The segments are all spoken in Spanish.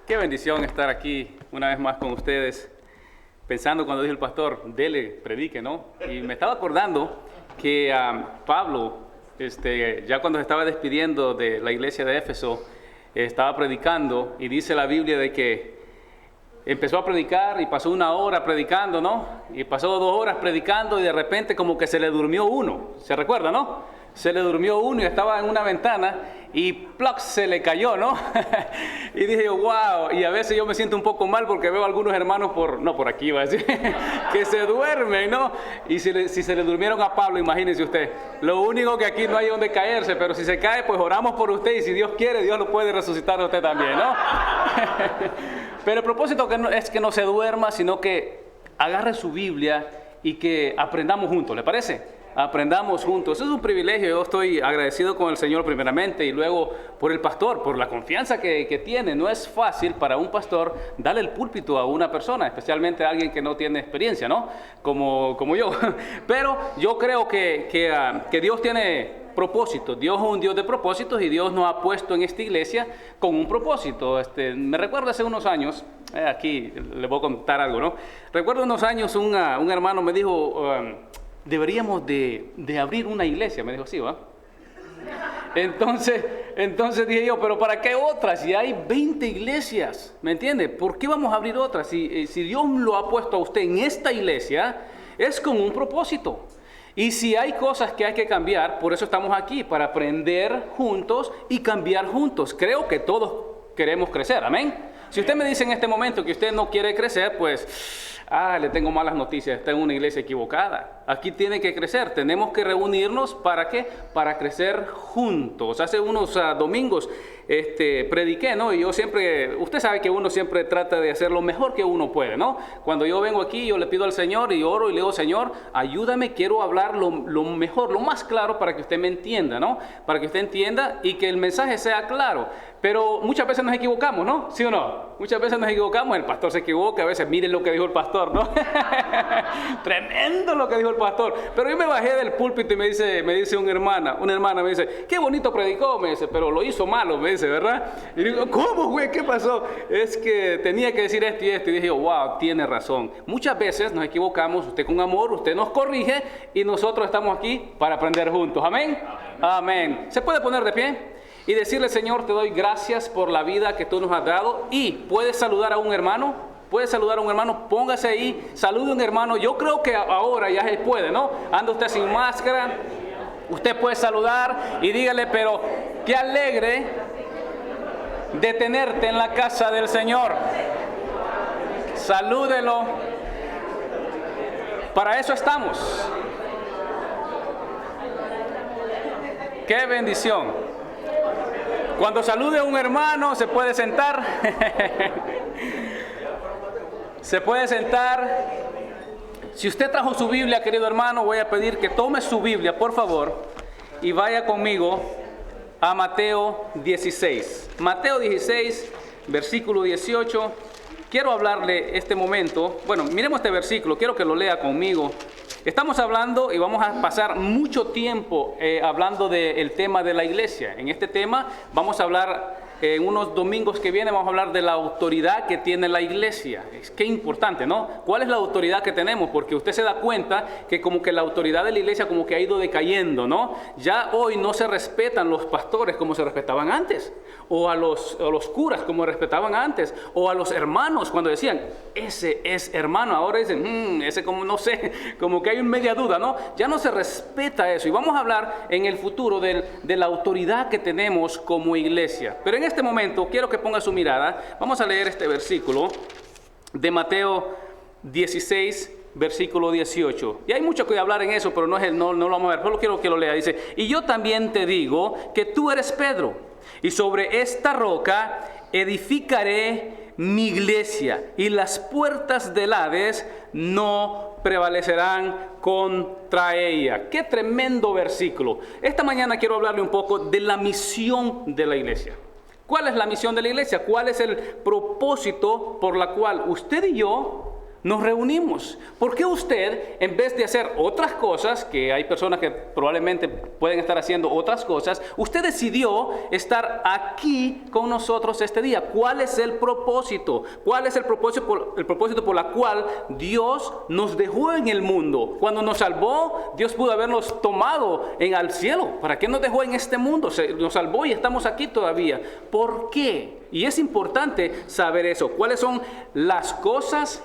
Qué bendición estar aquí una vez más con ustedes, pensando cuando dijo el pastor, dele, predique, ¿no? Y me estaba acordando que Pablo, ya cuando se estaba despidiendo de la iglesia de Éfeso, estaba predicando y dice la Biblia de que empezó a predicar y pasó 1 hora predicando, ¿no? Y pasó 2 horas predicando y de repente como que se le durmió uno, ¿se recuerda, no? Se le durmió uno y estaba en una ventana y ¡plac! Se le cayó, ¿no? Y dije, wow, y a veces yo me siento un poco mal porque veo a algunos hermanos por aquí iba a decir, que se duermen, ¿no? Y si se le durmieron a Pablo, imagínense usted, lo único que aquí no hay donde caerse, pero si se cae, pues oramos por usted y si Dios quiere, Dios lo puede resucitar a usted también, ¿no? Pero el propósito es que no se duerma, sino que agarre su Biblia y que aprendamos juntos, ¿le parece? Aprendamos juntos. Eso es un privilegio. Yo estoy agradecido con el Señor primeramente y luego por el pastor, por la confianza que tiene. No es fácil para un pastor darle el púlpito a una persona, especialmente a alguien que no tiene experiencia, ¿no? Como yo. Pero yo creo que Dios tiene propósitos. Dios es un Dios de propósitos y Dios nos ha puesto en esta iglesia con un propósito. Me recuerdo hace unos años, aquí le voy a contar algo, ¿no? Recuerdo unos años un hermano me dijo, deberíamos de abrir una iglesia, me dijo así, ¿va? Entonces dije yo, pero ¿para qué otras? Si hay 20 iglesias, ¿me entiende? ¿Por qué vamos a abrir otras? Si Dios lo ha puesto a usted en esta iglesia, es con un propósito. Y si hay cosas que hay que cambiar, por eso estamos aquí, para aprender juntos y cambiar juntos. Creo que todos queremos crecer, amén. Si usted me dice en este momento que usted no quiere crecer, pues le tengo malas noticias, está en una iglesia equivocada. Aquí tiene que crecer, tenemos que reunirnos, ¿para qué? Para crecer juntos. Hace unos domingos prediqué, ¿no? Y yo siempre, usted sabe que uno siempre trata de hacer lo mejor que uno puede, ¿no? Cuando yo vengo aquí, yo le pido al Señor y oro y le digo, Señor, ayúdame, quiero hablar lo mejor, lo más claro para que usted me entienda, ¿no? Para que usted entienda y que el mensaje sea claro. Pero muchas veces nos equivocamos, ¿no? ¿Sí o no? Muchas veces nos equivocamos, el pastor se equivoca, a veces miren lo que dijo el pastor, ¿no? Tremendo lo que dijo el pastor. Pero yo me bajé del púlpito y me dice una hermana me dice, qué bonito predicó, me dice, pero lo hizo malo, me dice, ¿verdad? Y digo, ¿cómo, güey? ¿Qué pasó? Es que tenía que decir esto y esto. Y dije, wow, tiene razón. Muchas veces nos equivocamos, usted con amor, usted nos corrige y nosotros estamos aquí para aprender juntos. ¿Amén? Amén. ¿Se puede poner de pie? Y decirle, Señor, te doy gracias por la vida que tú nos has dado. Y puedes saludar a un hermano, póngase ahí, salude a un hermano. Yo creo que ahora ya se puede, ¿no? Anda usted sin máscara, usted puede saludar y dígale, pero qué alegre de tenerte en la casa del Señor. Salúdelo. Para eso estamos. Qué bendición. Cuando salude a un hermano, se puede sentar. Se puede sentar. Si usted trajo su Biblia, querido hermano, voy a pedir que tome su Biblia, por favor, y vaya conmigo a Mateo 16. Mateo 16, versículo 18. Quiero hablarle este momento. Bueno, miremos este versículo, quiero que lo lea conmigo. Estamos hablando y vamos a pasar mucho tiempo hablando del tema de la iglesia. En este tema vamos a hablar, en unos domingos que vienen, vamos a hablar de la autoridad que tiene la iglesia. Qué importante, ¿no? ¿Cuál es la autoridad que tenemos? Porque usted se da cuenta que como que la autoridad de la iglesia como que ha ido decayendo, ¿no? Ya hoy no se respetan los pastores como se respetaban antes, o a los curas como respetaban antes, o a los hermanos cuando decían, ese es hermano, ahora dicen, ese como no sé, como que hay una media duda, ¿no? Ya no se respeta eso y vamos a hablar en el futuro de la autoridad que tenemos como iglesia. Pero en este momento quiero que ponga su mirada, vamos a leer este versículo de Mateo 16, versículo 18. Y hay mucho que hablar en eso, pero no lo vamos a ver, solo quiero que lo lea. Dice, y yo también te digo que tú eres Pedro, y sobre esta roca edificaré mi iglesia, y las puertas del Hades no prevalecerán contra ella. Qué tremendo versículo. Esta mañana quiero hablarle un poco de la misión de la iglesia. ¿Cuál es la misión de la iglesia? ¿Cuál es el propósito por la cual usted y yo nos reunimos. ¿Por qué usted, en vez de hacer otras cosas, que hay personas que probablemente pueden estar haciendo otras cosas, usted decidió estar aquí con nosotros este día? ¿Cuál es el propósito? ¿Cuál es el propósito por la cual Dios nos dejó en el mundo? Cuando nos salvó, Dios pudo habernos tomado al cielo. ¿Para qué nos dejó en este mundo? Nos salvó y estamos aquí todavía. ¿Por qué? Y es importante saber eso. ¿Cuáles son las cosas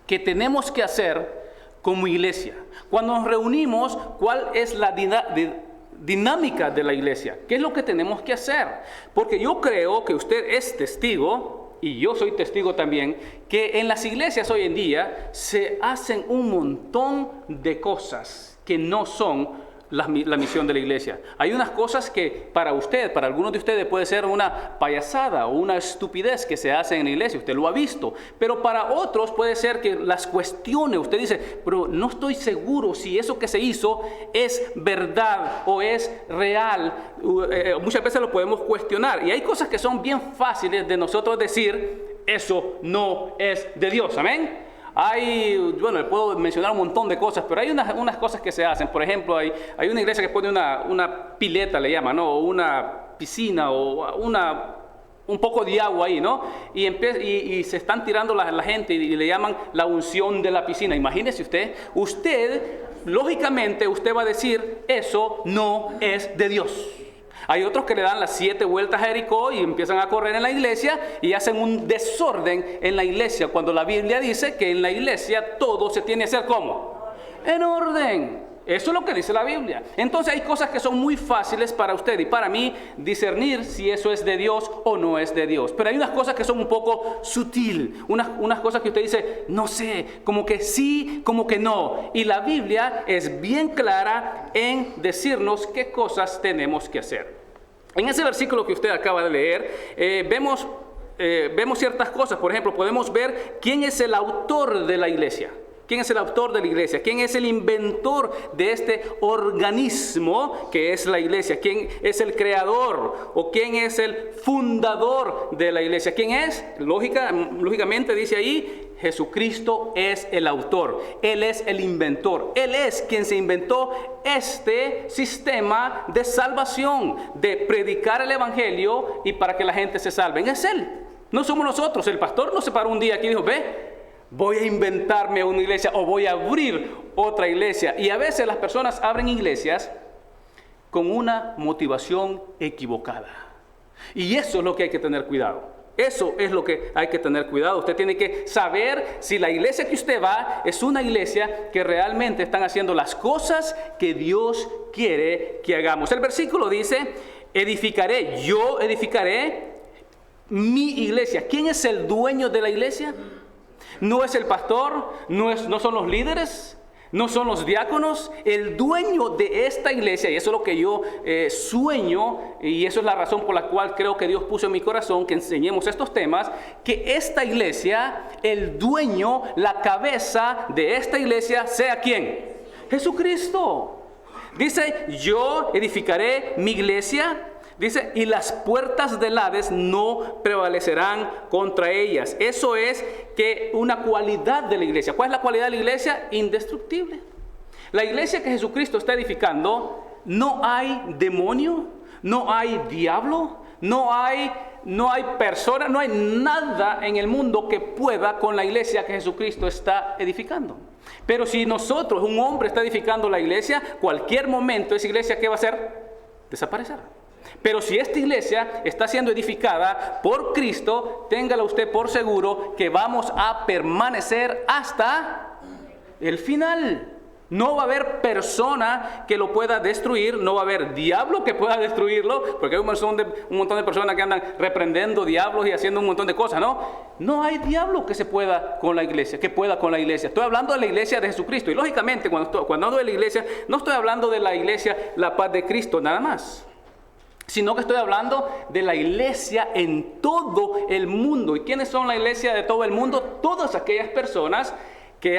que tenemos que hacer como iglesia? Cuando nos reunimos, ¿cuál es la dinámica de la iglesia? ¿Qué es lo que tenemos que hacer? Porque yo creo que usted es testigo, y yo soy testigo también, que en las iglesias hoy en día se hacen un montón de cosas que no son la misión de la iglesia. Hay unas cosas que para usted, para algunos de ustedes puede ser una payasada o una estupidez que se hace en la iglesia, usted lo ha visto, pero para otros puede ser que las cuestione. Usted dice, pero no estoy seguro si eso que se hizo es verdad o es real. Muchas veces lo podemos cuestionar, y hay cosas que son bien fáciles de nosotros decir, eso no es de Dios, amén. Le puedo mencionar un montón de cosas, pero hay unas cosas que se hacen. Por ejemplo, hay una iglesia que pone una pileta, le llaman, ¿no? O una piscina, o un poco de agua ahí, ¿no? Y se están tirando la gente y le llaman la unción de la piscina. Imagínese usted, lógicamente, usted va a decir, eso no es de Dios. Hay otros que le dan las 7 vueltas a Jericó y empiezan a correr en la iglesia y hacen un desorden en la iglesia, cuando la Biblia dice que en la iglesia todo se tiene que hacer ¿cómo? En orden. Eso es lo que dice la Biblia. Entonces hay cosas que son muy fáciles para usted y para mí discernir si eso es de Dios o no es de Dios. Pero hay unas cosas que son un poco sutil, unas cosas que usted dice, no sé, como que sí, como que no. Y la Biblia es bien clara en decirnos qué cosas tenemos que hacer. En ese versículo que usted acaba de leer, vemos ciertas cosas. Por ejemplo, podemos ver quién es el autor de la iglesia. ¿Quién es el autor de la iglesia? ¿Quién es el inventor de este organismo que es la iglesia? ¿Quién es el creador? ¿O quién es el fundador de la iglesia? ¿Quién es? Lógicamente dice ahí, Jesucristo es el autor. Él es el inventor. Él es quien se inventó este sistema de salvación, de predicar el evangelio y para que la gente se salve. Es Él. No somos nosotros. El pastor no se paró un día aquí y dijo, voy a inventarme una iglesia o voy a abrir otra iglesia. Y a veces las personas abren iglesias con una motivación equivocada. Y eso es lo que hay que tener cuidado. Eso es lo que hay que tener cuidado. Usted tiene que saber si la iglesia que usted va es una iglesia que realmente están haciendo las cosas que Dios quiere que hagamos. El versículo dice, yo edificaré mi iglesia. ¿Quién es el dueño de la iglesia? No es el pastor, no son los líderes, no son los diáconos. El dueño de esta iglesia, y eso es lo que yo sueño, y eso es la razón por la cual creo que Dios puso en mi corazón que enseñemos estos temas, que esta iglesia, el dueño, la cabeza de esta iglesia, ¿sea quién? Jesucristo. Dice, yo edificaré mi iglesia. Dice, y las puertas del Hades no prevalecerán contra ellas. Eso es que una cualidad de la iglesia. ¿Cuál es la cualidad de la iglesia? Indestructible. La iglesia que Jesucristo está edificando, no hay demonio, no hay diablo, no hay persona, no hay nada en el mundo que pueda con la iglesia que Jesucristo está edificando. Pero si nosotros, un hombre está edificando la iglesia, cualquier momento esa iglesia, ¿qué va a hacer? Desaparecer. Pero si esta iglesia está siendo edificada por Cristo, téngalo usted por seguro que vamos a permanecer hasta el final. No va a haber persona que lo pueda destruir, no va a haber diablo que pueda destruirlo, porque hay un montón de personas que andan reprendiendo diablos y haciendo un montón de cosas, ¿no? No hay diablo que pueda con la iglesia. Estoy hablando de la iglesia de Jesucristo. Y lógicamente, cuando hablo de la iglesia, no estoy hablando de la iglesia, la paz de Cristo, nada más. Sino que estoy hablando de la iglesia en todo el mundo. ¿Y quiénes son la iglesia de todo el mundo? Todas aquellas personas que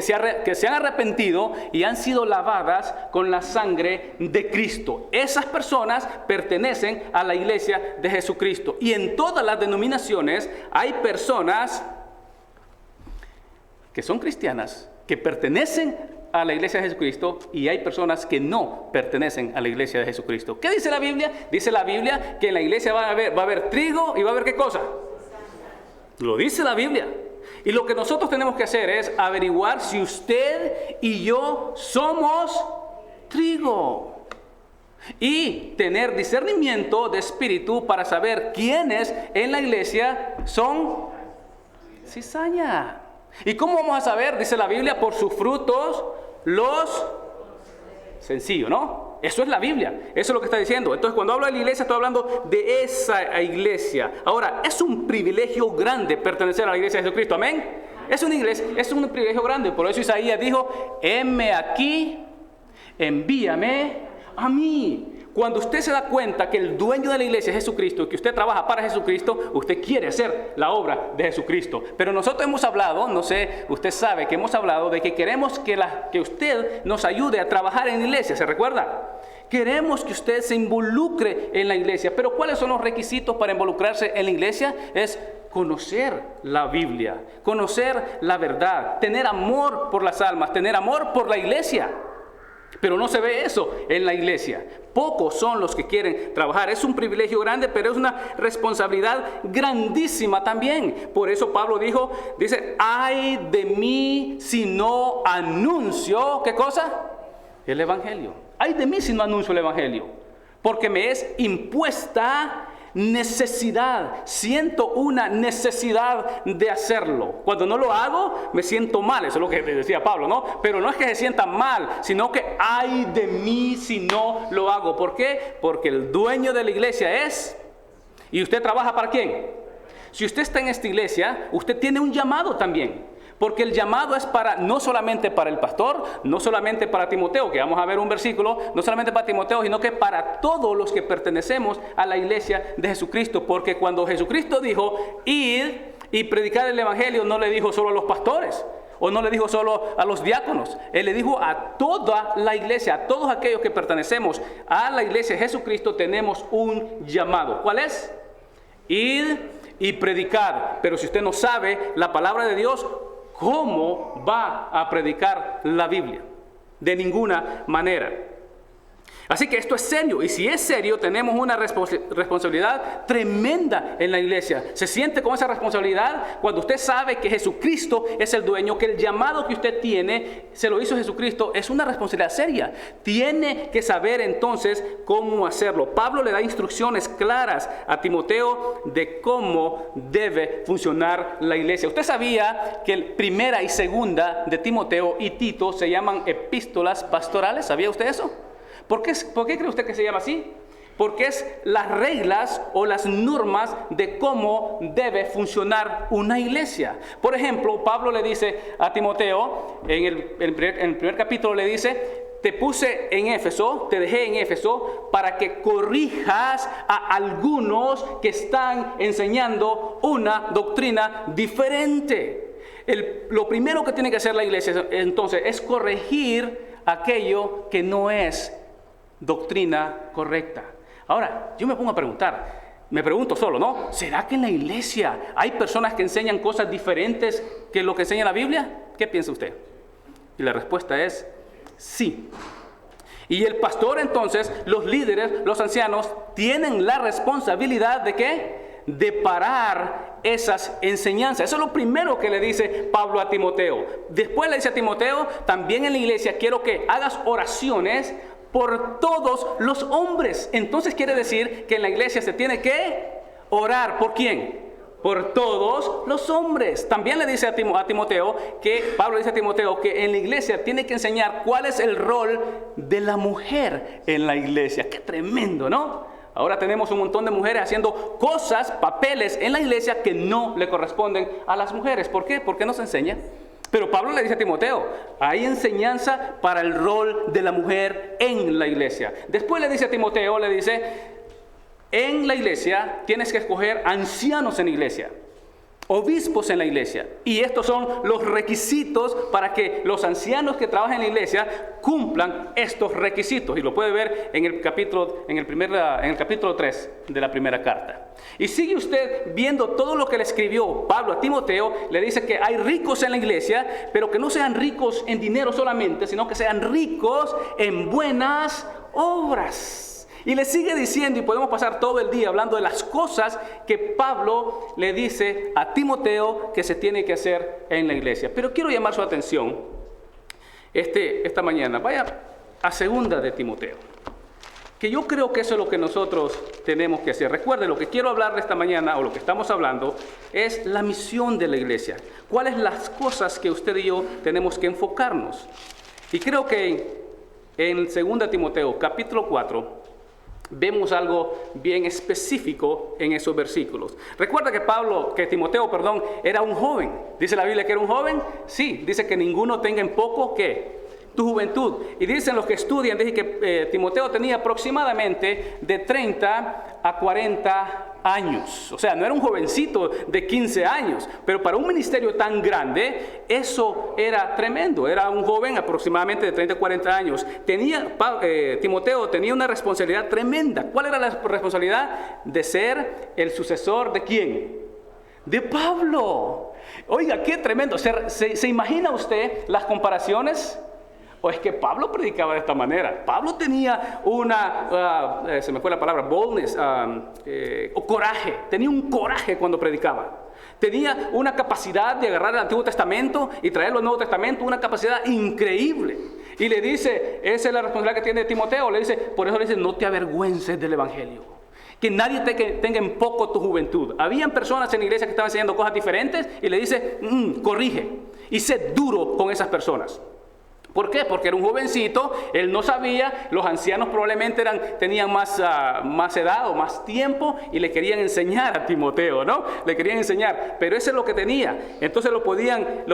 se han arrepentido y han sido lavadas con la sangre de Cristo. Esas personas pertenecen a la iglesia de Jesucristo. Y en todas las denominaciones hay personas que son cristianas, que pertenecen a la iglesia de Jesucristo, y hay personas que no pertenecen a la iglesia de Jesucristo. ¿Qué dice la Biblia? Dice la Biblia que en la iglesia va a haber trigo y va a haber ¿qué cosa? Lo dice la Biblia. Y lo que nosotros tenemos que hacer es averiguar si usted y yo somos trigo. Y tener discernimiento de espíritu para saber quiénes en la iglesia son cizaña. ¿Y cómo vamos a saber? Dice la Biblia, por sus frutos los... Sencillo, ¿no? Eso es la Biblia, eso es lo que está diciendo. Entonces, cuando hablo de la iglesia, estoy hablando de esa iglesia. Ahora, es un privilegio grande pertenecer a la iglesia de Jesucristo, ¿amén? Es una iglesia, es un privilegio grande. Por eso Isaías dijo, heme aquí, envíame a mí. Cuando usted se da cuenta que el dueño de la iglesia es Jesucristo y que usted trabaja para Jesucristo, usted quiere hacer la obra de Jesucristo. Pero nosotros hemos hablado, no sé, usted sabe que hemos hablado de que queremos que usted nos ayude a trabajar en la iglesia, ¿se recuerda? Queremos que usted se involucre en la iglesia. Pero ¿cuáles son los requisitos para involucrarse en la iglesia? Es conocer la Biblia, conocer la verdad, tener amor por las almas, tener amor por la iglesia. Pero no se ve eso en la iglesia. Pocos son los que quieren trabajar. Es un privilegio grande, pero es una responsabilidad grandísima también. Por eso Pablo dice, ay de mí si no anuncio, ¿qué cosa? El evangelio. Ay de mí si no anuncio el evangelio. Porque me es impuesta necesidad. Siento una necesidad de hacerlo. Cuando no lo hago, me siento mal. Eso es lo que decía Pablo, ¿no? Pero no es que se sienta mal, sino que ay de mí si no lo hago. ¿Por qué? Porque el dueño de la iglesia es... ¿Y usted trabaja para quién? Si usted está en esta iglesia, usted tiene un llamado también. Porque el llamado es no solamente para el pastor, no solamente para Timoteo, que vamos a ver un versículo, no solamente para Timoteo, sino que para todos los que pertenecemos a la iglesia de Jesucristo. Porque cuando Jesucristo dijo, id y predicar el evangelio, no le dijo solo a los pastores, o no le dijo solo a los diáconos. Él le dijo a toda la iglesia, a todos aquellos que pertenecemos a la iglesia de Jesucristo, tenemos un llamado. ¿Cuál es? Id y predicar. Pero si usted no sabe la palabra de Dios, ¿cómo va a predicar la Biblia? De ninguna manera. Así que esto es serio, y si es serio, tenemos una responsabilidad tremenda en la iglesia. ¿Se siente con esa responsabilidad? Cuando usted sabe que Jesucristo es el dueño, que el llamado que usted tiene, se lo hizo Jesucristo, es una responsabilidad seria. Tiene que saber entonces cómo hacerlo. Pablo le da instrucciones claras a Timoteo de cómo debe funcionar la iglesia. ¿Usted sabía que primera y segunda de Timoteo y Tito se llaman epístolas pastorales? ¿Sabía usted eso? ¿Por qué cree usted que se llama así? Porque es las reglas o las normas de cómo debe funcionar una iglesia. Por ejemplo, Pablo le dice a Timoteo, en el primer capítulo le dice, te puse en Éfeso, te dejé en Éfeso para que corrijas a algunos que están enseñando una doctrina diferente. Lo primero que tiene que hacer la iglesia entonces es corregir aquello que no es doctrina correcta. Ahora, yo me pongo a preguntar, me pregunto solo, ¿no? ¿Será que en la iglesia hay personas que enseñan cosas diferentes que lo que enseña la Biblia? ¿Qué piensa usted? Y la respuesta es sí. Y el pastor entonces, los líderes, los ancianos, tienen la responsabilidad ¿de qué? De parar esas enseñanzas. Eso es lo primero que le dice Pablo a Timoteo. Después le dice a Timoteo, también en la iglesia quiero que hagas oraciones por todos los hombres. Entonces quiere decir que en la iglesia se tiene que orar. ¿Por quién? Por todos los hombres. También le dice a Timoteo, que Pablo dice a Timoteo que en la iglesia tiene que enseñar cuál es el rol de la mujer en la iglesia. ¡Qué tremendo!, ¿no? Ahora tenemos un montón de mujeres haciendo cosas, papeles en la iglesia que no le corresponden a las mujeres. ¿Por qué? Porque no se enseña. Pero Pablo le dice a Timoteo, hay enseñanza para el rol de la mujer en la iglesia. Después le dice a Timoteo, le dice, en la iglesia tienes que escoger ancianos en la iglesia. obispos en la iglesia. Y estos son los requisitos para que los ancianos que trabajan en la iglesia cumplan estos requisitos. Y lo puede ver en el capítulo 3 de la primera carta. Y sigue usted viendo todo lo que le escribió Pablo a Timoteo. Le dice que hay ricos en la iglesia, pero que no sean ricos en dinero solamente, sino que sean ricos en buenas obras. Y le sigue diciendo, y podemos pasar todo el día hablando de las cosas que Pablo le dice a Timoteo que se tiene que hacer en la iglesia. Pero quiero llamar su atención esta mañana. Vaya a segunda de Timoteo, que yo creo que eso es lo que nosotros tenemos que hacer. Recuerde, lo que quiero hablar de esta mañana, o lo que estamos hablando, es la misión de la iglesia. ¿Cuáles las cosas que usted y yo tenemos que enfocarnos? Y creo que en segunda Timoteo, capítulo 4, vemos algo bien específico en esos versículos. Recuerda que Timoteo, era un joven. ¿Dice la Biblia que era un joven? Sí, dice que ninguno tenga en poco, ¿qué? Tu juventud. Y dicen los que estudian, dice que Timoteo tenía aproximadamente de 30 a 40 años. O sea, no era un jovencito de 15 años, pero para un ministerio tan grande, eso era tremendo. Era un joven aproximadamente de 30 a 40 años. Timoteo tenía una responsabilidad tremenda. ¿Cuál era la responsabilidad? De ser el sucesor ¿de quién? De Pablo. Oiga, qué tremendo. ¿Se imagina usted las comparaciones? ¿O es que Pablo predicaba de esta manera? Pablo tenía se me fue la palabra, boldness, o coraje. Tenía un coraje cuando predicaba. Tenía una capacidad de agarrar el Antiguo Testamento y traerlo al Nuevo Testamento, una capacidad increíble. Y le dice, esa es la responsabilidad que tiene Timoteo, por eso le dice, no te avergüences del Evangelio. Que nadie tenga en poco tu juventud. Habían personas en la iglesia que estaban enseñando cosas diferentes y le dice, corrige. Y sé duro con esas personas. ¿Por qué? Porque era un jovencito, él no sabía, los ancianos probablemente tenían más edad o más tiempo y le querían enseñar a Timoteo, ¿no? Le querían enseñar, pero eso es lo que tenía. Entonces lo podían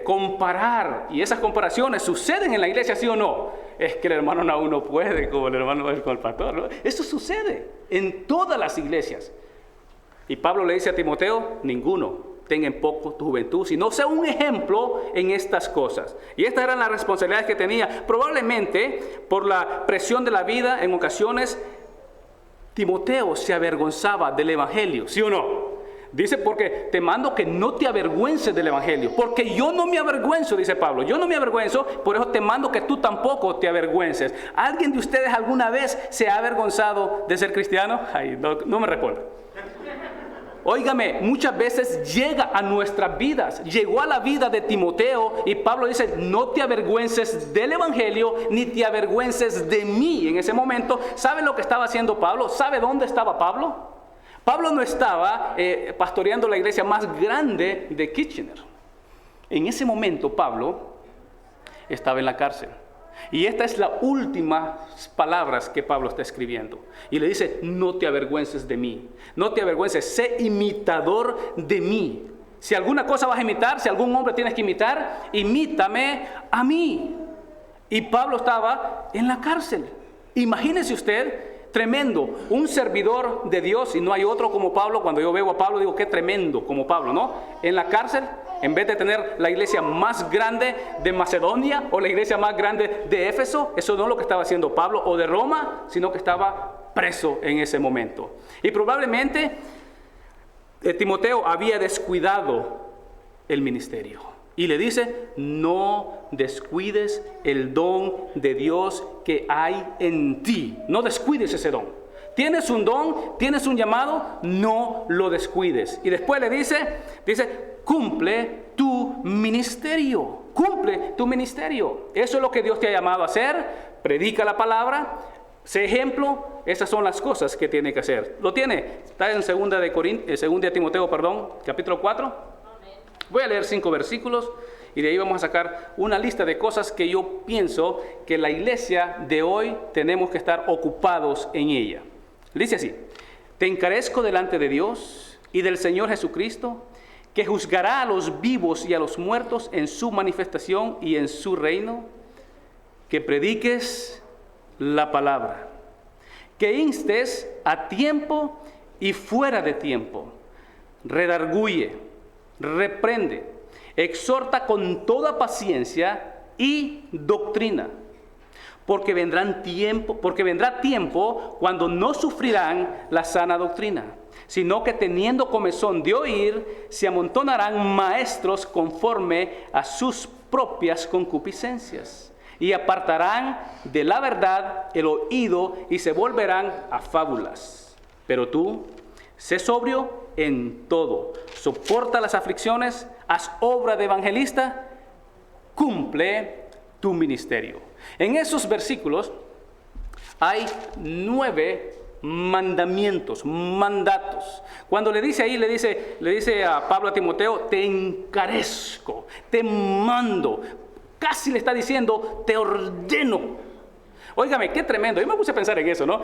comparar, y esas comparaciones suceden en la iglesia, ¿sí o no? Es que el hermano aún no puede, como el hermano con el pastor, ¿no? Eso sucede en todas las iglesias. Y Pablo le dice a Timoteo, ninguno tenga en poco tu juventud, sino sea un ejemplo en estas cosas. Y estas eran las responsabilidades que tenía. Probablemente por la presión de la vida, en ocasiones Timoteo se avergonzaba del Evangelio, ¿sí o no? Dice, porque te mando que no te avergüences del Evangelio, porque yo no me avergüenzo, dice Pablo, yo no me avergüenzo, por eso te mando que tú tampoco te avergüences. ¿Alguien de ustedes alguna vez se ha avergonzado de ser cristiano? Ay, no me responda. Óigame, muchas veces llega a nuestras vidas, llegó a la vida de Timoteo y Pablo dice, no te avergüences del Evangelio, ni te avergüences de mí. En ese momento, ¿sabe lo que estaba haciendo Pablo? ¿Sabe dónde estaba Pablo? Pablo no estaba pastoreando la iglesia más grande de Kitchener. En ese momento Pablo estaba en la cárcel. Y esta es la última palabras que Pablo está escribiendo. Y le dice, no te avergüences de mí. No te avergüences, sé imitador de mí. Si alguna cosa vas a imitar, si algún hombre tienes que imitar, imítame a mí. Y Pablo estaba en la cárcel. Imagínese usted, tremendo, un servidor de Dios, y no hay otro como Pablo. Cuando yo veo a Pablo digo, qué tremendo como Pablo, ¿no? En la cárcel, en vez de tener la iglesia más grande de Macedonia o la iglesia más grande de Éfeso, eso no es lo que estaba haciendo Pablo, o de Roma, sino que estaba preso en ese momento. Y probablemente Timoteo había descuidado el ministerio. Y le dice, no descuides el don de Dios que hay en ti. No descuides ese don. Tienes un don, tienes un llamado, no lo descuides. Y después le dice, cumple tu ministerio. Cumple tu ministerio. Eso es lo que Dios te ha llamado a hacer. Predica la palabra. Sé ejemplo. Esas son las cosas que tiene que hacer. ¿Lo tiene? Está en 2 Timoteo, capítulo 4. Voy a leer 5 versículos y de ahí vamos a sacar una lista de cosas que yo pienso que la iglesia de hoy tenemos que estar ocupados en ella. Dice así, te encarezco delante de Dios y del Señor Jesucristo, que juzgará a los vivos y a los muertos en su manifestación y en su reino, que prediques la palabra, que instes a tiempo y fuera de tiempo, redarguye, reprende, exhorta con toda paciencia y doctrina. Porque vendrá tiempo cuando no sufrirán la sana doctrina, sino que teniendo comezón de oír, se amontonarán maestros conforme a sus propias concupiscencias, y apartarán de la verdad el oído y se volverán a fábulas. Pero tú, sé sobrio en todo, soporta las aflicciones, haz obra de evangelista, cumple tu ministerio. En esos versículos hay 9 mandamientos, mandatos. Cuando le dice ahí, le dice a Pablo a Timoteo, te encarezco, te mando. Casi le está diciendo, te ordeno. Óigame, qué tremendo. Yo me puse a pensar en eso, ¿no?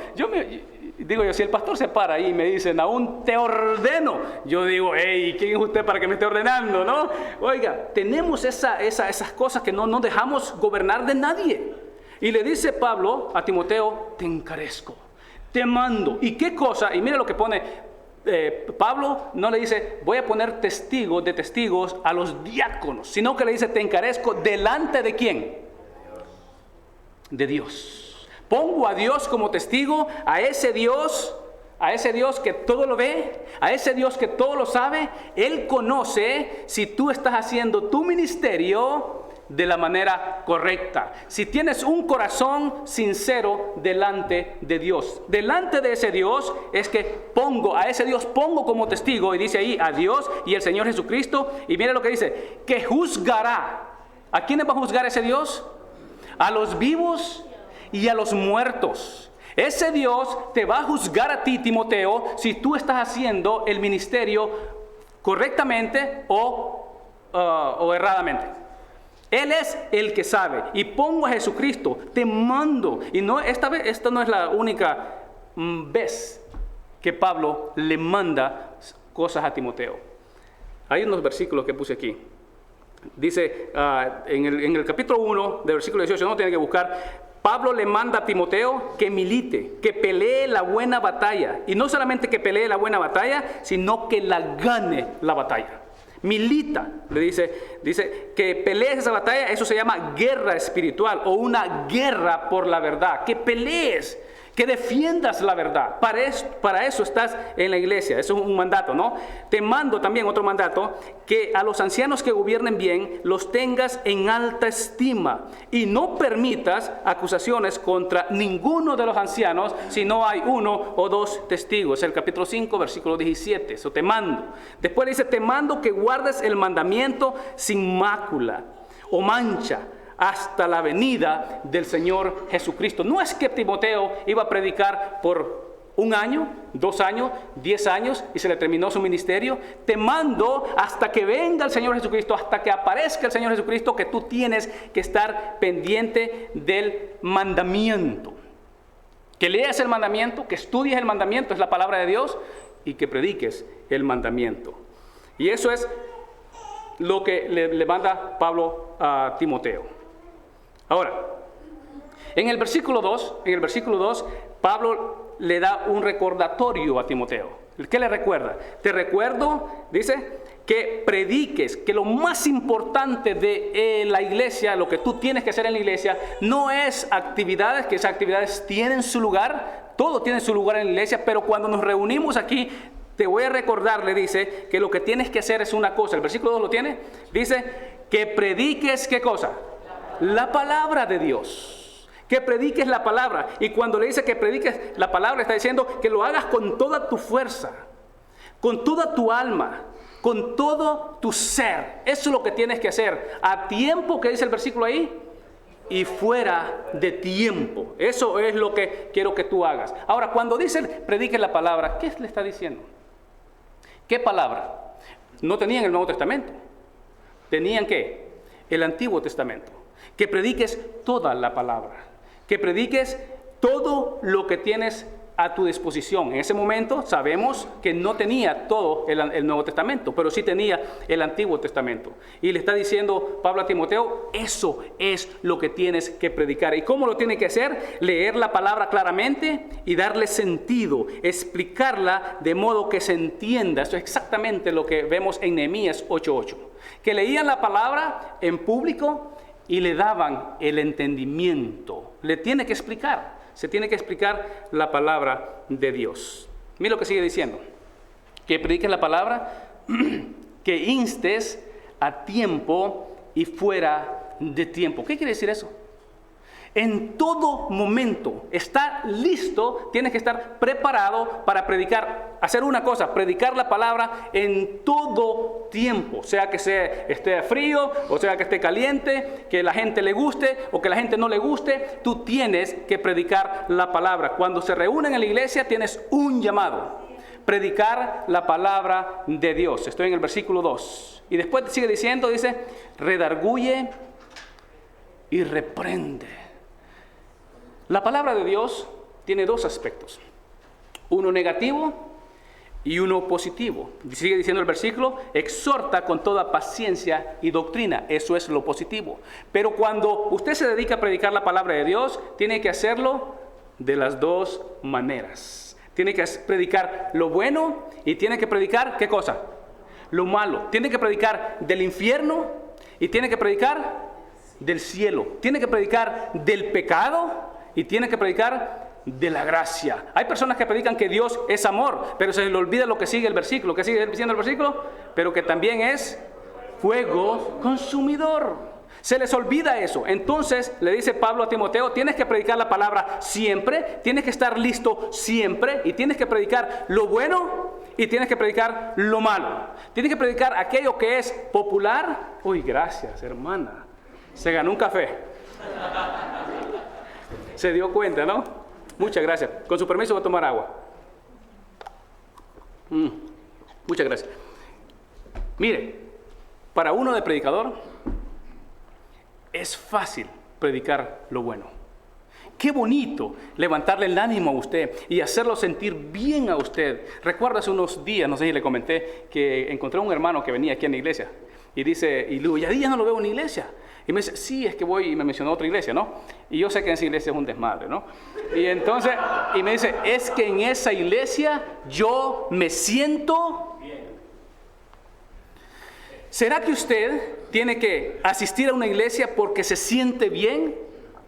Digo, si el pastor se para ahí y me dice, aún te ordeno, yo digo, hey, ¿quién es usted para que me esté ordenando, no? Oiga, tenemos esas cosas que no dejamos gobernar de nadie. Y le dice Pablo a Timoteo, te encarezco, te mando. ¿Y qué cosa? Y mira lo que pone Pablo, no le dice, voy a poner testigos a los diáconos, sino que le dice, te encarezco, ¿delante de quién? De Dios. Pongo a Dios como testigo, a ese Dios que todo lo ve, a ese Dios que todo lo sabe. Él conoce si tú estás haciendo tu ministerio de la manera correcta. Si tienes un corazón sincero delante de Dios. Delante de ese Dios es que a ese Dios pongo como testigo, y dice ahí a Dios y el Señor Jesucristo. Y mira lo que dice, que juzgará. ¿A quiénes va a juzgar ese Dios? A los vivos y a los muertos. Ese Dios te va a juzgar a ti, Timoteo, si tú estás haciendo el ministerio correctamente o erradamente. Él es el que sabe. Y pongo a Jesucristo, te mando. Y esta no es la única vez que Pablo le manda cosas a Timoteo. Hay unos versículos que puse aquí. Dice en el capítulo 1 del versículo 18, no tiene que buscar. Pablo le manda a Timoteo que milite, que pelee la buena batalla. Y no solamente que pelee la buena batalla, sino que la gane la batalla. Milita, le dice que pelees esa batalla. Eso se llama guerra espiritual o una guerra por la verdad. Que pelees, que defiendas la verdad. Para eso estás en la iglesia. Eso es un mandato, ¿no? Te mando también otro mandato, que a los ancianos que gobiernen bien los tengas en alta estima y no permitas acusaciones contra ninguno de los ancianos si no hay 1 o 2 testigos. El capítulo 5, versículo 17. Eso te mando. Después dice, te mando que guardes el mandamiento sin mácula o mancha hasta la venida del Señor Jesucristo. No es que Timoteo iba a predicar por 1 año, 2 años, 10 años y se le terminó su ministerio. Te mando hasta que venga el Señor Jesucristo, hasta que aparezca el Señor Jesucristo, que tú tienes que estar pendiente del mandamiento. Que leas el mandamiento, que estudies el mandamiento, es la palabra de Dios, y que prediques el mandamiento. Y eso es lo que le manda Pablo a Timoteo. Ahora, en el versículo 2, Pablo le da un recordatorio a Timoteo. ¿Qué le recuerda? Te recuerdo, dice, que prediques, que lo más importante de la iglesia, lo que tú tienes que hacer en la iglesia, no es actividades, que esas actividades tienen su lugar, todo tiene su lugar en la iglesia, pero cuando nos reunimos aquí, te voy a recordar, le dice, que lo que tienes que hacer es una cosa. El versículo 2 lo tiene, dice, que prediques, ¿qué cosa? La palabra de Dios, que prediques la palabra. Y cuando le dice que prediques la palabra, está diciendo que lo hagas con toda tu fuerza, con toda tu alma, con todo tu ser. Eso es lo que tienes que hacer, a tiempo, que dice el versículo ahí, y fuera de tiempo. Eso es lo que quiero que tú hagas. Ahora, cuando dice prediques la palabra, ¿qué le está diciendo? ¿Qué palabra? No tenían el Nuevo Testamento. ¿Tenían qué? El Antiguo Testamento. Que prediques toda la palabra, que prediques todo lo que tienes a tu disposición. En ese momento sabemos que no tenía todo el Nuevo Testamento, pero sí tenía el Antiguo Testamento. Y le está diciendo Pablo a Timoteo, eso es lo que tienes que predicar. ¿Y cómo lo tiene que hacer? Leer la palabra claramente y darle sentido, explicarla de modo que se entienda. Eso es exactamente lo que vemos en Nehemías 8:8. Que leían la palabra en público y le daban el entendimiento. Le tiene que explicar. Se tiene que explicar la palabra de Dios. Mira lo que sigue diciendo. Que prediques la palabra, que instes a tiempo y fuera de tiempo. ¿Qué quiere decir eso? En todo momento, está listo, tienes que estar preparado para predicar, hacer una cosa, predicar la palabra en todo tiempo, sea que esté frío, o sea que esté caliente, que la gente le guste o que la gente no le guste, tú tienes que predicar la palabra. Cuando se reúnen en la iglesia tienes un llamado, predicar la palabra de Dios. Estoy en el versículo 2 y después sigue diciendo, dice, redarguye y reprende. La palabra de Dios tiene dos aspectos, uno negativo y uno positivo. Sigue diciendo el versículo, exhorta con toda paciencia y doctrina, eso es lo positivo. Pero cuando usted se dedica a predicar la palabra de Dios, tiene que hacerlo de las dos maneras. Tiene que predicar lo bueno y tiene que predicar, ¿qué cosa? Lo malo. Tiene que predicar del infierno y tiene que predicar del cielo. Tiene que predicar del pecado y tiene que predicar de la gracia. Hay personas que predican que Dios es amor, pero se les olvida lo que sigue el versículo. ¿Qué sigue diciendo el versículo? Pero que también es fuego consumidor. Se les olvida eso. Entonces le dice Pablo a Timoteo, tienes que predicar la palabra siempre, tienes que estar listo siempre y tienes que predicar lo bueno y tienes que predicar lo malo. Tienes que predicar aquello que es popular. Uy, gracias, hermana. Se ganó un café. Se dio cuenta, ¿no? Muchas gracias. Con su permiso voy a tomar agua. Muchas gracias. Mire, para uno de predicador es fácil predicar lo bueno. Qué bonito levantarle el ánimo a usted y hacerlo sentir bien a usted. Recuerdo hace unos días, no sé si le comenté, que encontré a un hermano que venía aquí en la iglesia y dice, y luego ya no lo veo en la iglesia. Y me dice, sí, es que voy, y me mencionó otra iglesia, ¿no? Y yo sé que en esa iglesia es un desmadre, ¿no? Y entonces, y me dice, es que en esa iglesia yo me siento bien. ¿Será que usted tiene que asistir a una iglesia porque se siente bien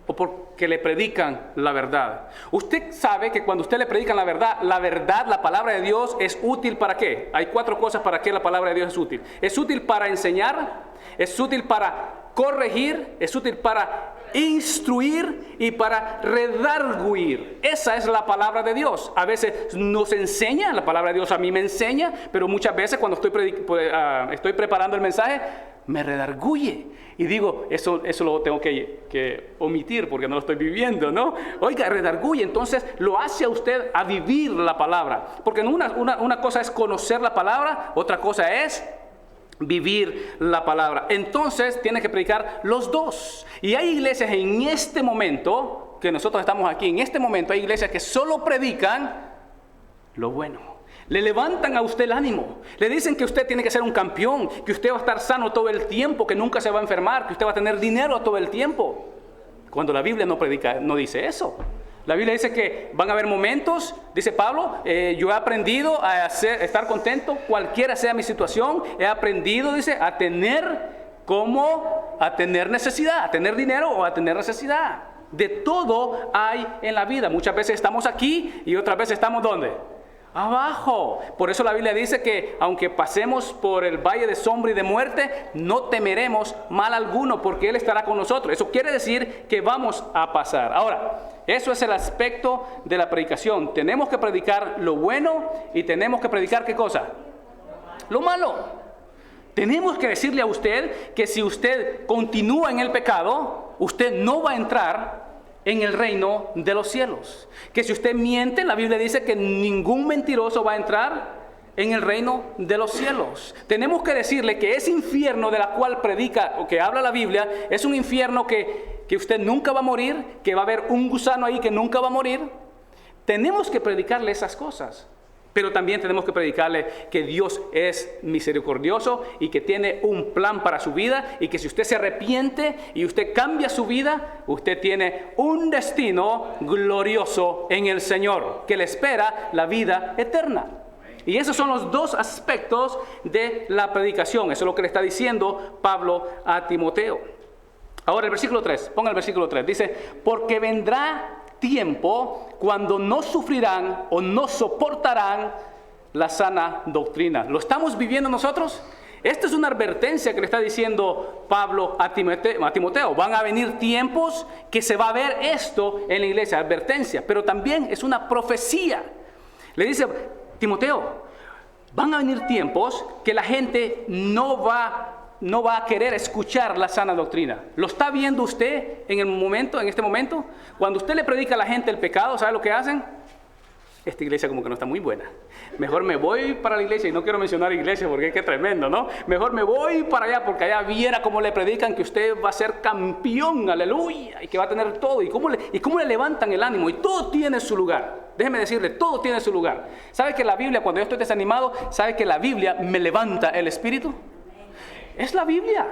o porque le predican la verdad? Usted sabe que cuando usted le predican la verdad, la palabra de Dios es útil ¿para qué? Hay 4 cosas para que la palabra de Dios es útil. Es útil para enseñar, es útil para corregir, es útil para instruir y para redarguir. Esa es la palabra de Dios. A veces nos enseña, la palabra de Dios a mí me enseña, pero muchas veces cuando estoy preparando el mensaje, me redarguye. Y digo, eso lo tengo que omitir porque no lo estoy viviendo, ¿no? Oiga, redarguye. Entonces lo hace a usted a vivir la palabra. Porque una cosa es conocer la palabra, otra cosa es vivir la palabra. Entonces tiene que predicar los dos. Y hay iglesias en este momento, que nosotros estamos aquí, en este momento hay iglesias que solo predican lo bueno. Le levantan a usted el ánimo. Le dicen que usted tiene que ser un campeón, que usted va a estar sano todo el tiempo, que nunca se va a enfermar, que usted va a tener dinero todo el tiempo. Cuando la Biblia no dice eso. La Biblia dice que van a haber momentos, dice Pablo, yo he aprendido a estar contento, cualquiera sea mi situación, he aprendido, dice, a tener necesidad, a tener dinero o a tener necesidad. De todo hay en la vida. Muchas veces estamos aquí y otras veces estamos ¿dónde? Abajo. Por eso la Biblia dice que aunque pasemos por el valle de sombra y de muerte, no temeremos mal alguno porque Él estará con nosotros. Eso quiere decir que vamos a pasar. Ahora, eso es el aspecto de la predicación. Tenemos que predicar lo bueno y tenemos que predicar ¿qué cosa? Lo malo. Tenemos que decirle a usted que si usted continúa en el pecado, usted no va a entrar en el reino de los cielos. Que si usted miente, la Biblia dice que ningún mentiroso va a entrar en el reino de los cielos. Tenemos que decirle que ese infierno de la cual predica o que habla la Biblia es un infierno que usted nunca va a morir, que va a haber un gusano ahí que nunca va a morir, Tenemos que predicarle esas cosas, pero también tenemos que predicarle que Dios es misericordioso y que tiene un plan para su vida, y que si usted se arrepiente y usted cambia su vida, usted tiene un destino glorioso en el Señor, que le espera la vida eterna. Y esos son los dos aspectos de la predicación. Eso es lo que le está diciendo Pablo a Timoteo. Ahora el versículo 3, ponga el versículo 3, dice: porque vendrá tiempo cuando no sufrirán o no soportarán la sana doctrina. ¿Lo estamos viviendo nosotros? Esta es una advertencia que le está diciendo Pablo a Timoteo. Van a venir tiempos que se va a ver esto en la iglesia, advertencia, pero también es una profecía. Le dice: Timoteo, van a venir tiempos que la gente no va a querer escuchar la sana doctrina. ¿Lo está viendo usted en este momento? Cuando usted le predica a la gente el pecado, ¿sabe lo que hacen? Esta iglesia como que no está muy buena. Mejor me voy para la iglesia, y no quiero mencionar iglesia porque es que tremendo, ¿no? Mejor me voy para allá, porque allá viera cómo le predican que usted va a ser campeón, aleluya, y que va a tener todo, y cómo le levantan el ánimo, y todo tiene su lugar. Déjeme decirle, todo tiene su lugar. ¿Sabe que la Biblia, cuando yo estoy desanimado, sabe que la Biblia me levanta el espíritu? Es la Biblia.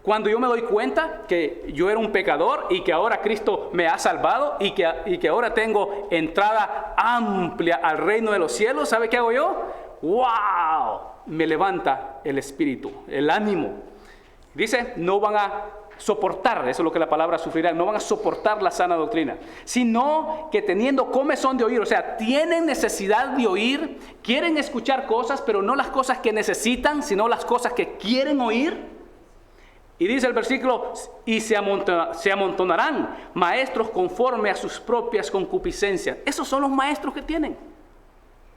Cuando yo me doy cuenta que yo era un pecador y que ahora Cristo me ha salvado y que ahora tengo entrada amplia al reino de los cielos, ¿sabe qué hago yo? ¡Wow! Me levanta el espíritu, el ánimo. Dice, no van a soportar, eso es lo que la palabra sufrirá, no van a soportar la sana doctrina, sino que teniendo comezón de oír, o sea, tienen necesidad de oír, quieren escuchar cosas, pero no las cosas que necesitan, sino las cosas que quieren oír. Y dice el versículo, y se amontonarán maestros conforme a sus propias concupiscencias. Esos son los maestros que tienen.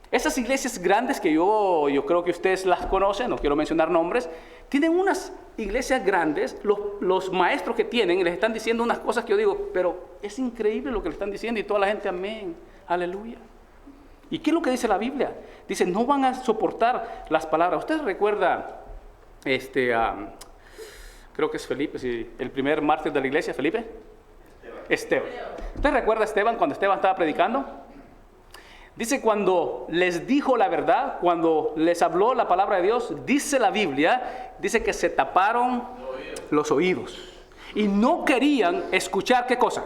Esas iglesias grandes que yo creo que ustedes las conocen, no quiero mencionar nombres, tienen unas iglesias grandes, los maestros que tienen les están diciendo unas cosas que yo digo, pero es increíble lo que le están diciendo, y toda la gente, amén, aleluya. ¿Y qué es lo que dice la Biblia? Dice, no van a soportar las palabras. ¿Usted recuerda, creo que es Felipe, el primer mártir de la iglesia, Felipe? Esteban. ¿Usted recuerda a Esteban cuando Esteban estaba predicando? Dice, cuando les dijo la verdad, cuando les habló la palabra de Dios, dice la Biblia, dice que se taparon los oídos y no querían escuchar, ¿qué cosa?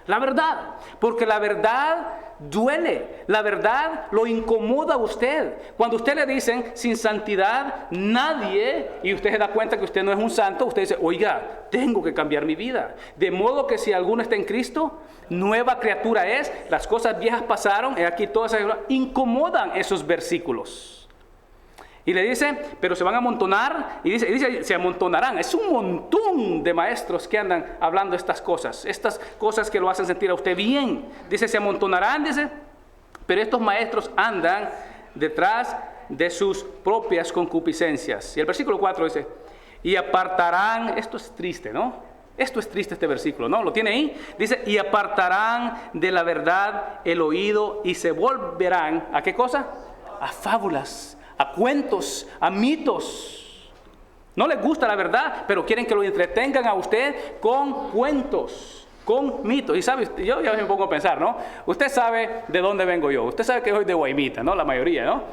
La verdad, porque la verdad duele, la verdad lo incomoda a usted. Cuando usted le dicen, sin santidad nadie, y usted se da cuenta que usted no es un santo, usted dice, oiga, tengo que cambiar mi vida. De modo que si alguno está en Cristo, nueva criatura es, las cosas viejas pasaron, y aquí todas esas cosas incomodan esos versículos. Y le dice, pero se van a amontonar, y dice, se amontonarán. Es un montón de maestros que andan hablando estas cosas que lo hacen sentir a usted bien. Dice, se amontonarán, dice, pero estos maestros andan detrás de sus propias concupiscencias. Y el versículo 4 dice, y apartarán, esto es triste, ¿no? Esto es triste, este versículo, ¿no? ¿Lo tiene ahí? Dice, y apartarán de la verdad el oído y se volverán, ¿a qué cosa? A fábulas, a cuentos, a mitos. No les gusta la verdad, pero quieren que lo entretengan a usted con cuentos, con mitos. Y sabe, yo ya me pongo a pensar, ¿no? Usted sabe de dónde vengo yo. Usted sabe que soy de Guaymita, ¿no? La mayoría, ¿no?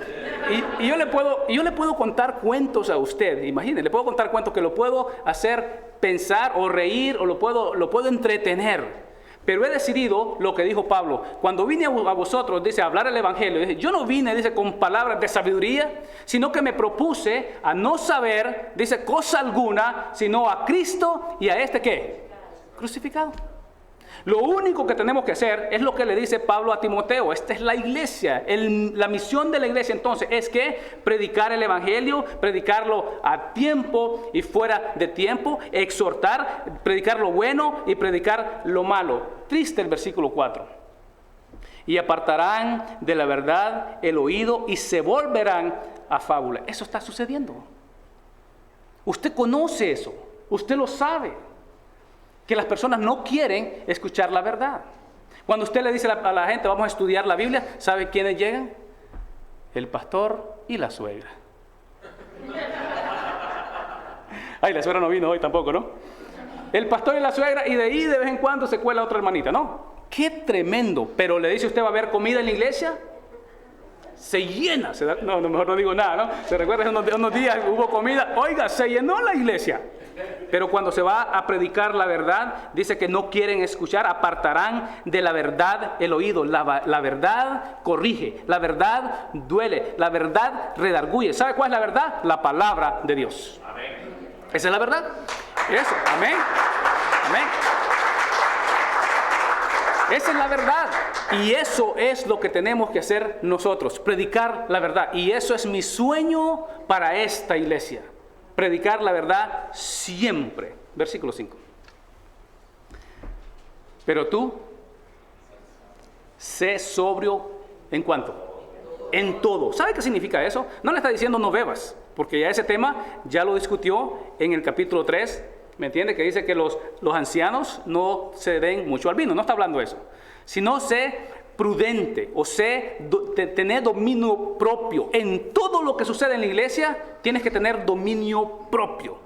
Y yo le puedo contar cuentos a usted. Imagínese, le puedo contar cuentos que lo puedo hacer pensar o reír o lo puedo entretener. Pero he decidido lo que dijo Pablo. Cuando vine a vosotros, dice, a hablar el evangelio, dice, yo no vine, dice, con palabras de sabiduría, sino que me propuse a no saber, dice, cosa alguna, sino a Cristo y a este, ¿qué? Crucificado. Lo único que tenemos que hacer es lo que le dice Pablo a Timoteo. Esta es la iglesia. La misión de la iglesia entonces es que predicar el evangelio, predicarlo a tiempo y fuera de tiempo, exhortar, predicar lo bueno y predicar lo malo. Triste el versículo 4. Y apartarán de la verdad el oído y se volverán a fábula. Eso está sucediendo. Usted conoce eso. Usted lo sabe. Que las personas no quieren escuchar la verdad. Cuando usted le dice a la gente, vamos a estudiar la Biblia, ¿sabe quiénes llegan? El pastor y la suegra. Ay, la suegra no vino hoy tampoco, ¿no? El pastor y la suegra, y de ahí de vez en cuando se cuela otra hermanita, ¿no? ¡Qué tremendo! Pero le dice, ¿usted va a haber comida en la iglesia? Se llena. No, mejor no digo nada, ¿no? ¿Se recuerda unos días hubo comida? Oiga, se llenó la iglesia. Pero cuando se va a predicar la verdad, dice que no quieren escuchar, apartarán de la verdad el oído. La verdad corrige, la verdad duele, la verdad redarguye. ¿Sabe cuál es la verdad? La palabra de Dios. Amén. Esa es la verdad. Eso, amén. Amén. Esa es la verdad. Y eso es lo que tenemos que hacer nosotros, predicar la verdad. Y eso es mi sueño para esta iglesia. Predicar la verdad siempre. Versículo 5. Pero tú, sé sobrio ¿en cuánto? En todo. ¿Sabe qué significa eso? No le está diciendo no bebas, porque ya ese tema ya lo discutió en el capítulo 3. ¿Me entiende? Que dice que los ancianos no se den mucho al vino. No está hablando de eso. Sino sé prudente o tener dominio propio. En todo lo que sucede en la iglesia, tienes que tener dominio propio.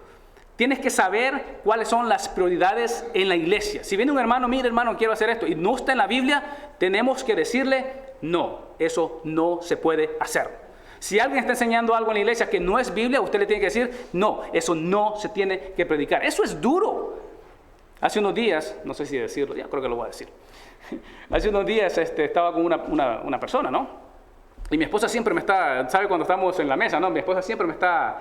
Tienes que saber cuáles son las prioridades en la iglesia. Si viene un hermano, mire hermano, quiero hacer esto, y no está en la Biblia, tenemos que decirle, no, eso no se puede hacer. Si alguien está enseñando algo en la iglesia que no es Biblia, usted le tiene que decir, no, eso no se tiene que predicar. Eso es duro. Hace unos días, no sé si decirlo, ya creo que lo voy a decir. Hace unos días estaba con una persona, ¿no? Y mi esposa siempre me está, ¿sabe cuando estamos en la mesa, no? Mi esposa siempre me está,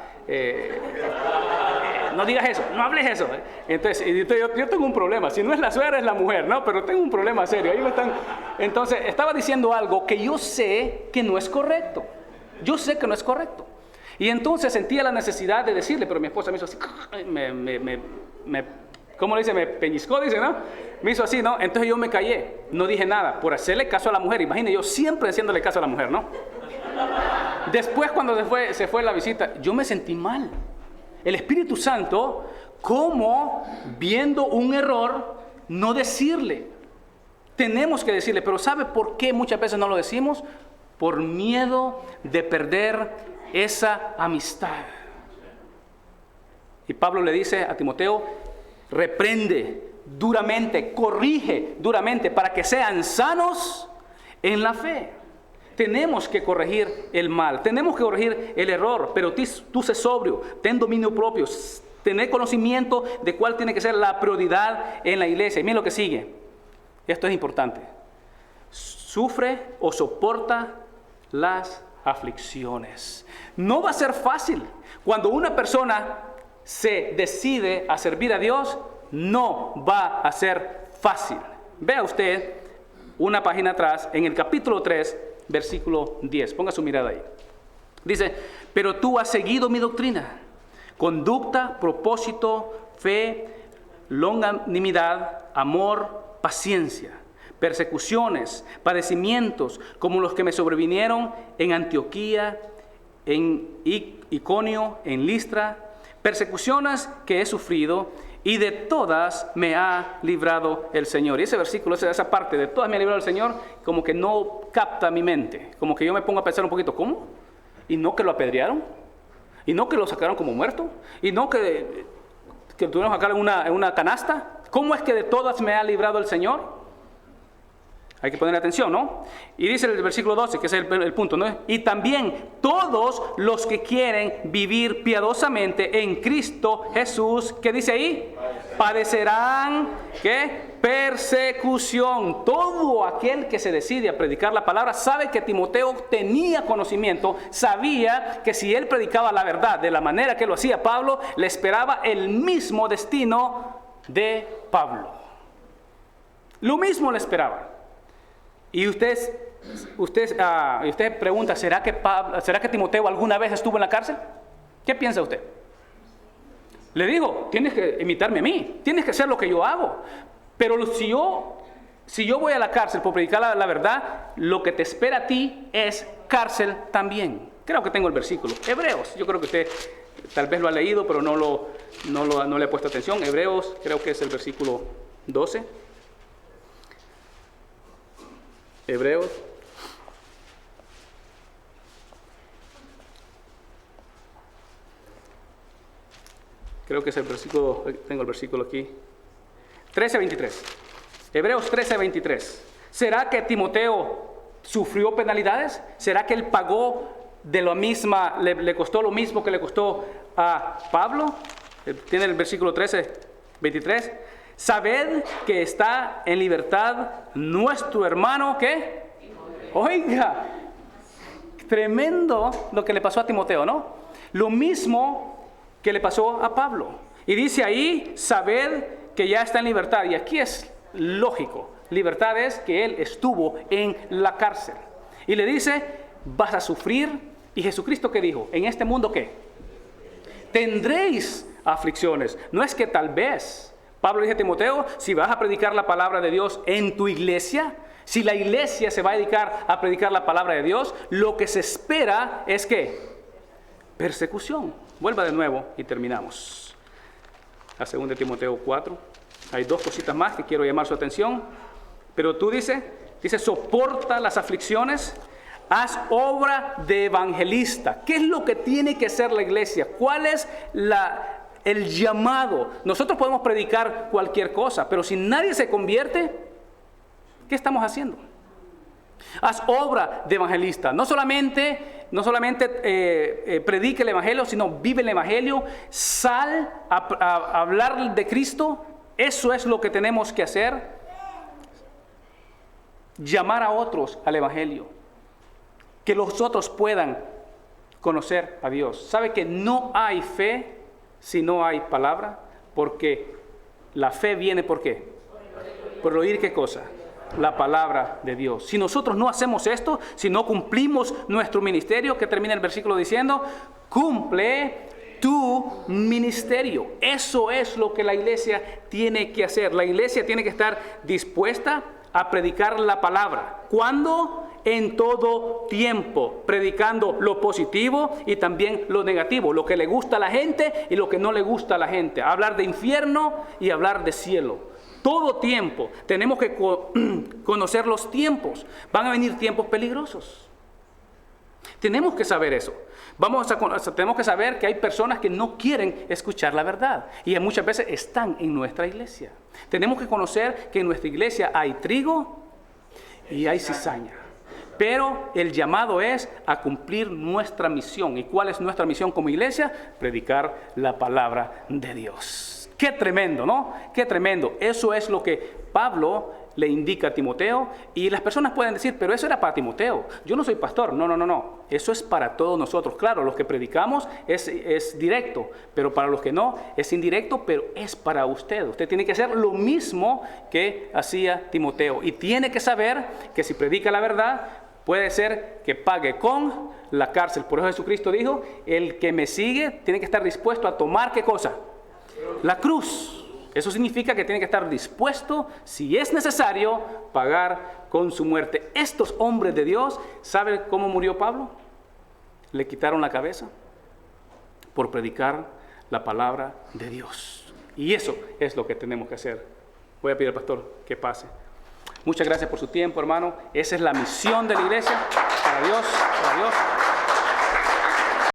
no digas eso, no hables eso. Entonces yo tengo un problema, si no es la suegra es la mujer, ¿no? Pero tengo un problema serio. Entonces estaba diciendo algo que yo sé que no es correcto. Yo sé que no es correcto. Y entonces sentía la necesidad de decirle, pero mi esposa me hizo así, ¿cómo le dice? Me peñiscó, dice, ¿no? Me hizo así, ¿no? Entonces yo me callé, no dije nada, por hacerle caso a la mujer. Imagínate, yo siempre haciéndole caso a la mujer, ¿no? Después, cuando se fue la visita, yo me sentí mal. El Espíritu Santo, como viendo un error, no decirle. Tenemos que decirle, pero ¿sabe por qué muchas veces no lo decimos? Por miedo de perder esa amistad. Y Pablo le dice a Timoteo, reprende duramente, corrige duramente para que sean sanos en la fe. Tenemos que corregir el mal, tenemos que corregir el error, pero tú sé sobrio, ten dominio propio, tener conocimiento de cuál tiene que ser la prioridad en la iglesia. Y miren lo que sigue, esto es importante. Sufre o soporta las aflicciones. No va a ser fácil. Cuando una persona se decide a servir a Dios, no va a ser fácil. Vea usted una página atrás, en el capítulo 3, versículo 10. Ponga su mirada ahí. Dice, pero tú has seguido mi doctrina, conducta, propósito, fe, longanimidad, amor, paciencia, persecuciones, padecimientos, como los que me sobrevinieron en Antioquía, en Iconio, en Listra, persecuciones que he sufrido, y de todas me ha librado el Señor. Y ese versículo, esa parte, de todas me ha librado el Señor, como que no capta mi mente. Como que yo me pongo a pensar un poquito, ¿cómo? ¿Y no que lo apedrearon? ¿Y no que lo sacaron como muerto? ¿Y no que lo tuvieron que sacar en una canasta? ¿Cómo es que de todas me ha librado el Señor? Hay que poner atención, ¿no? Y dice el versículo 12, que es el punto, ¿no? Y también todos los que quieren vivir piadosamente en Cristo Jesús, ¿qué dice ahí? Padecerán, ¿qué? Persecución. Todo aquel que se decide a predicar la palabra sabe que Timoteo tenía conocimiento, sabía que si él predicaba la verdad de la manera que lo hacía Pablo, le esperaba el mismo destino de Pablo. Lo mismo le esperaba. Y usted pregunta, ¿será que Timoteo alguna vez estuvo en la cárcel? ¿Qué piensa usted? Le digo, tienes que imitarme a mí, tienes que hacer lo que yo hago. Pero si yo voy a la cárcel por predicar la verdad, lo que te espera a ti es cárcel también. Creo que tengo el versículo. Hebreos, yo creo que usted tal vez lo ha leído, pero no le ha puesto atención. Hebreos, creo que es el versículo 12. Hebreos. Creo que es el versículo, tengo el versículo aquí. 13:23. Hebreos 13:23. ¿Será que Timoteo sufrió penalidades? ¿Será que él pagó de la misma, le costó lo mismo que le costó a Pablo? Tiene el versículo 13:23. Sabed que está en libertad nuestro hermano, ¿qué? Oiga, tremendo lo que le pasó a Timoteo, ¿no? Lo mismo que le pasó a Pablo. Y dice ahí, sabed que ya está en libertad. Y aquí es lógico. Libertad es que él estuvo en la cárcel. Y le dice, vas a sufrir. Y Jesucristo, ¿qué dijo? En este mundo, ¿qué? Tendréis aflicciones. No es que tal vez. Pablo dice a Timoteo, si vas a predicar la palabra de Dios en tu iglesia, si la iglesia se va a dedicar a predicar la palabra de Dios, lo que se espera es que persecución. Vuelva de nuevo y terminamos. A 2 Timoteo 4. Hay dos cositas más que quiero llamar su atención. Pero tú dice, soporta las aflicciones, haz obra de evangelista. ¿Qué es lo que tiene que hacer la iglesia? ¿Cuál es el llamado? Nosotros podemos predicar cualquier cosa, pero si nadie se convierte, ¿qué estamos haciendo? Haz obra de evangelista. No solamente predique el evangelio, sino vive el evangelio. Sal a hablar de Cristo. Eso es lo que tenemos que hacer. Llamar a otros al evangelio. Que los otros puedan conocer a Dios. ¿Sabe que no hay fe si no hay palabra? Porque la fe viene ¿por qué? Por oír ¿qué cosa? La palabra de Dios. Si nosotros no hacemos esto, si no cumplimos nuestro ministerio, que termina el versículo diciendo, cumple tu ministerio. Eso es lo que la iglesia tiene que hacer. La iglesia tiene que estar dispuesta a predicar la palabra. ¿Cuándo? En todo tiempo, predicando lo positivo y también lo negativo, lo que le gusta a la gente y lo que no le gusta a la gente. Hablar de infierno y hablar de cielo. Todo tiempo. Tenemos que conocer los tiempos. Van a venir tiempos peligrosos. Tenemos que saber eso. Tenemos que saber que hay personas que no quieren escuchar la verdad. Y muchas veces están en nuestra iglesia. Tenemos que conocer que en nuestra iglesia hay trigo y hay cizaña. Pero el llamado es a cumplir nuestra misión. ¿Y cuál es nuestra misión como iglesia? Predicar la palabra de Dios. Qué tremendo, ¿no? Qué tremendo. Eso es lo que Pablo le indica a Timoteo. Y las personas pueden decir, pero eso era para Timoteo. Yo no soy pastor. No. Eso es para todos nosotros. Claro, los que predicamos es directo. Pero para los que no, es indirecto, pero es para usted. Usted tiene que hacer lo mismo que hacía Timoteo. Y tiene que saber que si predica la verdad, puede ser que pague con la cárcel. Por eso Jesucristo dijo, el que me sigue tiene que estar dispuesto a tomar ¿qué cosa? La cruz. Eso significa que tiene que estar dispuesto, si es necesario, pagar con su muerte. Estos hombres de Dios, ¿saben cómo murió Pablo? Le quitaron la cabeza por predicar la palabra de Dios. Y eso es lo que tenemos que hacer. Voy a pedir al pastor que pase. Muchas gracias por su tiempo, hermano. Esa es la misión de la iglesia. Para Dios, para Dios.